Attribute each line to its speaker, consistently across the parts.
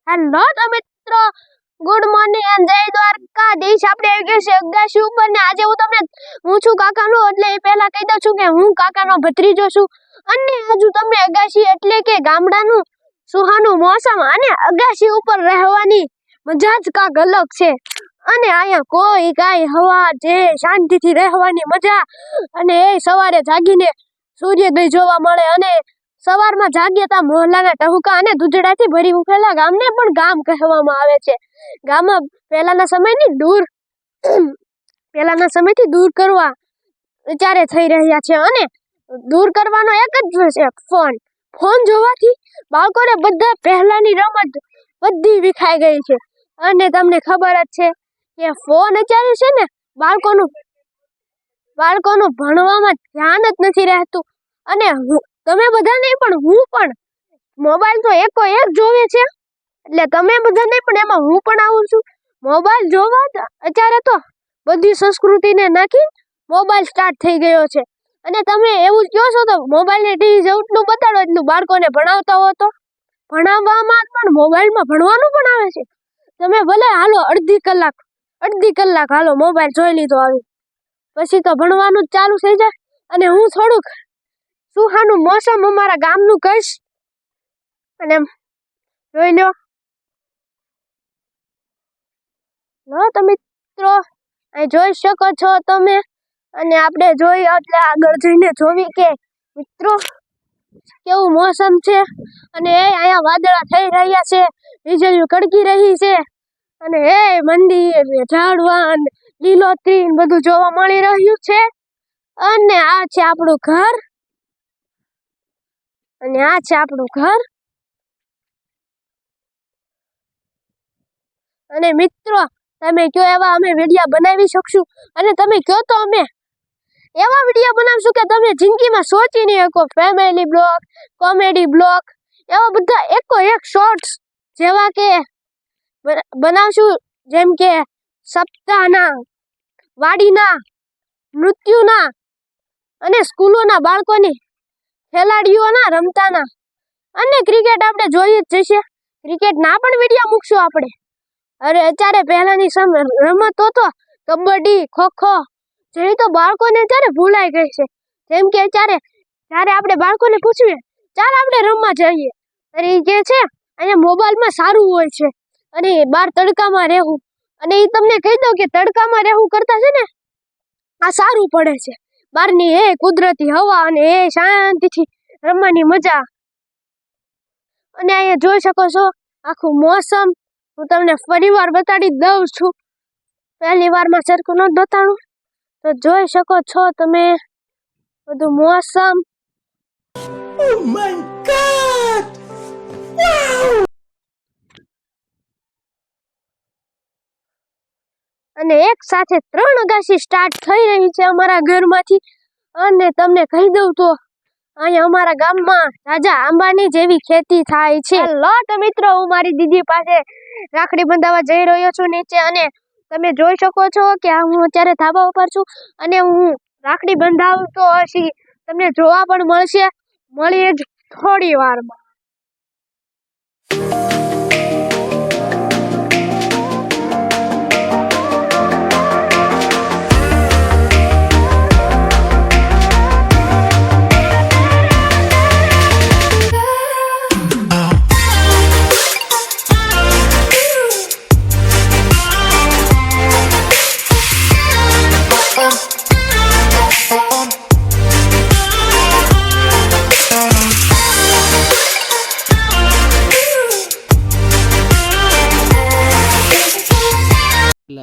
Speaker 1: Hello તો મિત્રો, good morning and જય દ્વારકાધીશ. આપણે આવી ગયા છે અગાશી ઉપર ને આજે હું છું કાકાનો, એટલે એ પહેલા કહી દઉં છું કે હું કાકાનો ભત્રીજો છું. અને આજુ તમને અગાશી એટલે કે ગામડાનું સુહાનું મોસમ અને અગાશી ઉપર રહેવાની મજા જ કાંક અલગ છે. અને અહીંયા કોઈ કાંઈ હવા જે શાંતિથી રહેવાની મજા, અને એ સવારે જાગીને સૂર્યોદય જોવા મળે, અને સવારમાં જાગીએ તા મોહલ્લાના ટહુકા અને દૂધડાથી ભરી ઉઠેલા ગામને પણ ગામ કહેવામાં આવે છે. ગામમાં પહેલાના સમયથી દૂર કરવા વિચારે થઈ રહ્યા છે, અને દૂર કરવાનો એક જ છે, ફોન જોવાથી બાળકોને બધા પહેલાની રમત બધી વિખાઈ ગઈ છે. અને તમને ખબર જ છે કે ફોન અત્યારે છે ને બાળકોનું ભણવામાં ધ્યાન જ નથી રહેતું. અને તમે બધા નહીં પણ હું પણ મોબાઈલ તો એકો એક જોવે છે, એટલે તમે બધા નહીં પણ એમાં હું પણ આવું છું. મોબાઈલ જોવા અત્યારે તો બધી સંસ્કૃતિને નાખી મોબાઈલ સ્ટાર્ટ થઈ ગયો છે. અને તમે એવું કહો છો તો મોબાઈલ ને ટીવી જેટલું બતાડો એટલું બાળકોને ભણાવતા હો તો ભણાવવામાં પણ મોબાઈલમાં ભણવાનું પણ આવે છે. તમે ભલે હાલો અડધી કલાક હાલો મોબાઈલ જોઈ લીધો આવી, પછી તો ભણવાનું જ ચાલુ થઈ જાય. અને હું થોડુંક સુહાનું મોસમ અમારા ગામનું કહીશ, અને જોઈ લો તો મિત્રો, અહીં જોઈ શકો છો તમે. અને આપણે જોઈ એટલે આગળ જઈને જોવી કે મિત્રો કેવું મોસમ છે. અને અહીંયા વાદળા થઈ રહ્યા છે, વીજળીઓ કડકી રહી છે, અને મંદિર ઝાડવા લીલોતરી બધું જોવા મળી રહ્યું છે. અને આ છે આપણું ઘર, અને મિત્રો તમે કયો એવા અમે વિડીયો બનાવી શકશું, અને તમે કયો તો અમે એવા વિડીયો બનાવશું કે તમે જિંદગીમાં સોચી નહીં શકો. ફેમિલી બ્લોગ, કોમેડી બ્લોગ, એવા બધા એકો એક શોર્ટ્સ જેવા કે બનાવશું, જેમ કે સપ્તાહના, વાડીના, મૃત્યુના, અને સ્કૂલોના બાળકોની ખેલાડીઓના રમતાના, અને ક્રિકેટ આપણે જોઈ જ જશે, ક્રિકેટના પણ વિડીયો મૂકશું આપણે. અરે અત્યારે પહેલાની રમતો તો કબડ્ડી, ખોખો જેવી તો બાળકોને અત્યારે ભૂલાઈ ગઈ છે. જેમ કે જ્યારે આપણે બાળકોને પૂછીએ ચાલ આપણે રમવા જઈએ, અરે એ જે છે અહીંયા મોબાઈલમાં સારું હોય છે, અને બહાર તડકામાં રહેવું, અને એ તમને કહી દઉં કે તડકામાં રહેવું કરતા છે ને આ સારું પડે છે. બહારની કુદરતી હવા અને શાંતિથી રમવાની મજા. અને અહીંયા જોઈ શકો છો આખું મોસમ. હું તમને ફરીવાર બતાડી દઉં છું, પહેલી વારમાં સરખું ન બતાડું તો જોઈ શકો છો તમે બધું મોસમ. Oh my God! Wow! અને એક સાથે 3 અગાશી સ્ટાર્ટ થઈ રહી છે અમારા ઘરમાંથી. અને તમને કહી દઉં તો અહીંયા અમારા ગામમાં રાજા આંબાની જેવી ખેતી થાય છે. લોટ મિત્રો, હું મારી દીદી પાસે રાખડી બંધાવવા જઈ રહ્યો છું નીચે, અને તમે જોઈ શકો છો કે હું અત્યારે ધાબા ઉપર છું, અને હું રાખડી બંધાવતો હશે તમને જોવા પણ મળશે. મળીએ જ થોડી વારમાં.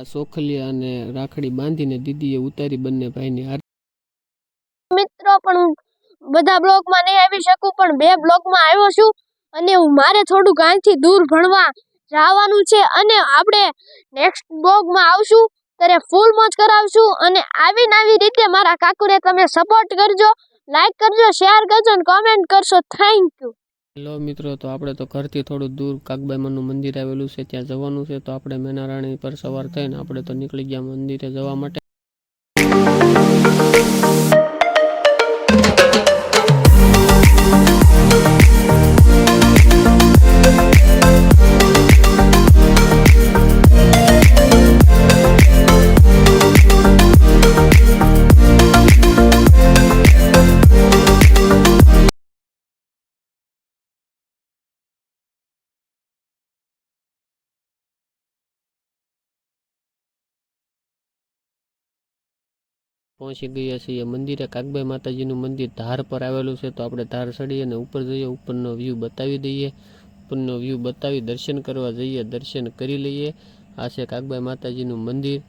Speaker 2: સોખલિયા અને રાખડી બાંધીને દીદીએ ઉતારી બંને ભાઈની હાર.
Speaker 1: મિત્રો પણ બધા બ્લોગમાં નહીં આવી શકું, પણ 2 બ્લોગમાં આવ્યો છું. અને મારે થોડુંક અહીંથી દૂર ભણવા જવાનું છે, અને આપણે નેક્સ્ટ બ્લોગમાં આવશું ત્યારે ફૂલ મોજ કરાવશું. અને આવી રીતે મારા કાકુને તમે સપોર્ટ કરજો, લાઈક કરજો, શેર કરજો અને કોમેન્ટ કરશો. Thank you.
Speaker 2: હેલો મિત્રો, તો આપણે તો ઘરથી થોડું દૂર કાગબાઈમાનું મંદિર આવેલું છે, ત્યાં જવાનું છે. તો આપણે મેનારાણી પર સવાર થઈને આપણે તો નીકળી ગયા મંદિરે જવા માટે. પહોંચી ગયા છીએ મંદિરે. કાગબાઈ માતાજીનું મંદિર ધાર પર આવેલું છે, તો આપણે ધાર ચડી અને ઉપર જઈએ, ઉપરનો વ્યૂ બતાવી દઈએ. ઉપરનો વ્યૂ બતાવી દર્શન કરવા જઈએ, દર્શન કરી લઈએ. આ છે કાગબાઈ માતાજીનું મંદિર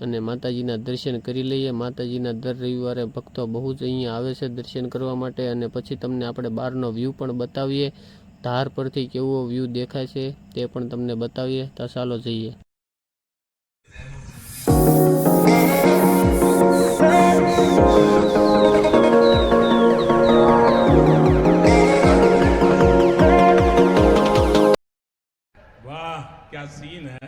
Speaker 2: અને માતાજીના દર્શન કરી લઈએ. માતાજીના દર રવિવારે ભક્તો બહુ જ અહીંયા આવે છે દર્શન કરવા માટે. અને પછી તમને આપણે બહારનો વ્યૂ પણ બતાવીએ, ધાર પરથી કેવો વ્યૂ દેખાય છે તે પણ તમને બતાવીએ. તો ચાલો જઈએ.
Speaker 3: वाह क्या सीन है।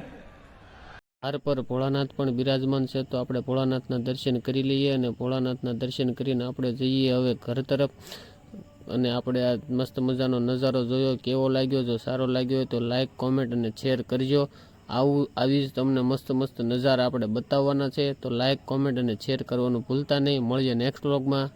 Speaker 2: ધાર પર ભોળાનાથ પણ બિરાજમાન છે, તો આપણે ભોળાનાથના દર્શન કરી લઈએ. અને ભોળાનાથના દર્શન કરીને આપણે જઈએ હવે ઘર તરફ. અને આપણે આ મસ્ત મજાનો નજારો જોયો, કેવો લાગ્યો? જો સારો લાગ્યો હોય તો લાઈક, કોમેન્ટ અને શેર કરજો. આવી જ તમને મસ્ત મસ્ત નજારા આપણે બતાવવાના છે, તો લાઈક, કોમેન્ટ અને શેર કરવાનું ભૂલતા નહીં. મળીએ નેક્સ્ટ વ્લોગમાં.